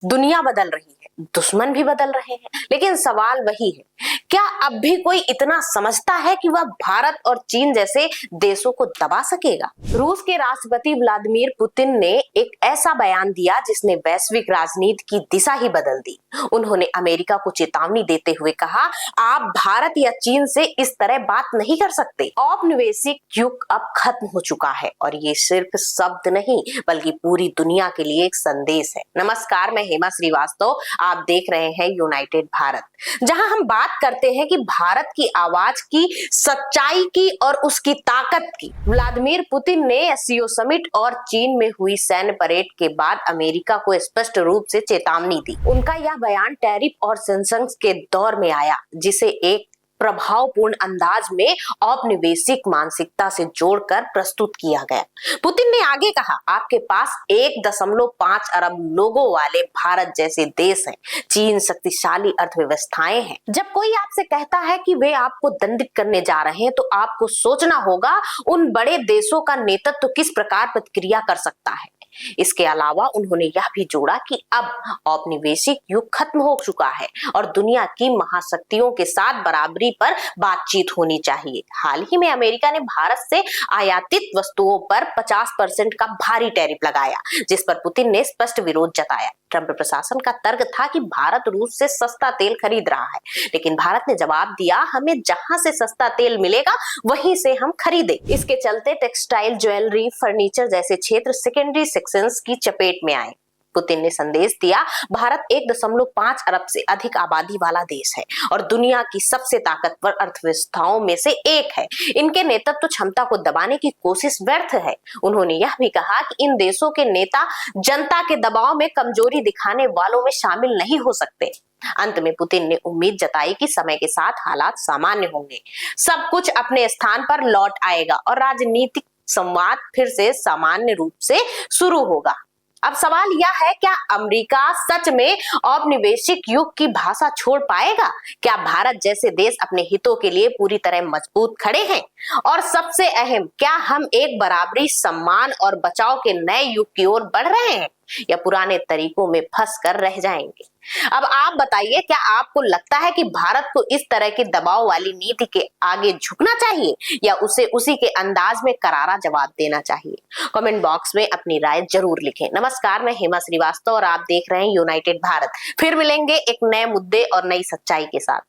दुनिया बदल रही है, दुश्मन भी बदल रहे हैं, लेकिन सवाल वही है, क्या अब भी कोई इतना समझता है कि वह भारत और चीन जैसे देशों को दबा सकेगा? रूस के राष्ट्रपति व्लादिमीर पुतिन ने एक ऐसा बयान दिया जिसने वैश्विक राजनीति की दिशा ही बदल दी। उन्होंने अमेरिका को चेतावनी देते हुए कहा, आप भारत या चीन से इस तरह बात नहीं कर सकते। औपनिवेशिक युग अब खत्म हो चुका है और ये सिर्फ शब्द नहीं बल्कि पूरी दुनिया के लिए एक संदेश है। नमस्कार, मैं हेमा श्रीवास्तव, आप देख रहे हैं यूनाइटेड भारत, जहां हम बात करते हैं कि भारत की आवाज की, सच्चाई की और उसकी ताकत की। व्लादिमीर पुतिन ने एससीओ समिट और चीन में हुई सैन्य परेड के बाद अमेरिका को स्पष्ट रूप से चेतावनी दी। उनका यह बयान टैरिफ और सैंक्शंस के दौर में आया, जिसे एक प्रभावपूर्ण अंदाज में औपनिवेशिक मानसिकता से जोड़कर प्रस्तुत किया गया। पुतिन ने आगे कहा, आपके पास 1.5 अरब लोगों वाले भारत जैसे देश हैं, चीन शक्तिशाली अर्थव्यवस्थाएं हैं। जब कोई आपसे कहता है कि वे आपको दंडित करने जा रहे हैं, तो आपको सोचना होगा उन बड़े देशों का नेतृत्व किस प्रकार प्रतिक्रिया कर सकता है। इसके अलावा उन्होंने यह भी जोड़ा कि अब औपनिवेशिक युग खत्म हो चुका है और दुनिया की महाशक्तियों के साथ बराबरी पर बातचीत होनी चाहिए। हाल ही में अमेरिका ने भारत से आयातित वस्तुओं पर 50% का भारी टैरिफ लगाया, जिस पर पुतिन ने स्पष्ट विरोध जताया। ट्रंप प्रशासन का तर्क था कि भारत रूस से सस्ता तेल खरीद रहा है, लेकिन भारत ने जवाब दिया, हमें जहां से सस्ता तेल मिलेगा वहीं से हम खरीदें। इसके चलते टेक्सटाइल, ज्वेलरी, फर्नीचर जैसे क्षेत्र सेकेंडरी सेक्शंस की चपेट में आए। पुतिन ने संदेश दिया, भारत 1.5 अरब से अधिक आबादी वाला देश है और दुनिया की सबसे ताकतवर अर्थव्यवस्थाओं में से एक है। इनके नेतृत्व क्षमता को दबाने की कोशिश व्यर्थ है। उन्होंने यह भी कहा कि इन देशों के नेता जनता के दबाव में कमजोरी दिखाने वालों में शामिल नहीं हो सकते। अंत में पुतिन ने उम्मीद जताई कि समय के साथ हालात सामान्य होंगे, सब कुछ अपने स्थान पर लौट आएगा और राजनीतिक संवाद फिर से सामान्य रूप से शुरू होगा। अब सवाल यह है, क्या अमेरिका सच में औपनिवेशिक युग की भाषा छोड़ पाएगा? क्या भारत जैसे देश अपने हितों के लिए पूरी तरह मजबूत खड़े हैं? और सबसे अहम, क्या हम एक बराबरी, सम्मान और बचाव के नए युग की ओर बढ़ रहे हैं या पुराने तरीकों में फंस कर रह जाएंगे? अब आप बताइए, क्या आपको लगता है कि भारत को इस तरह की दबाव वाली नीति के आगे झुकना चाहिए या उसे उसी के अंदाज में करारा जवाब देना चाहिए? कमेंट बॉक्स में अपनी राय जरूर लिखें। नमस्कार, मैं हेमा श्रीवास्तव और आप देख रहे हैं यूनाइटेड भारत। फिर मिलेंगे एक नए मुद्दे और नई सच्चाई के साथ।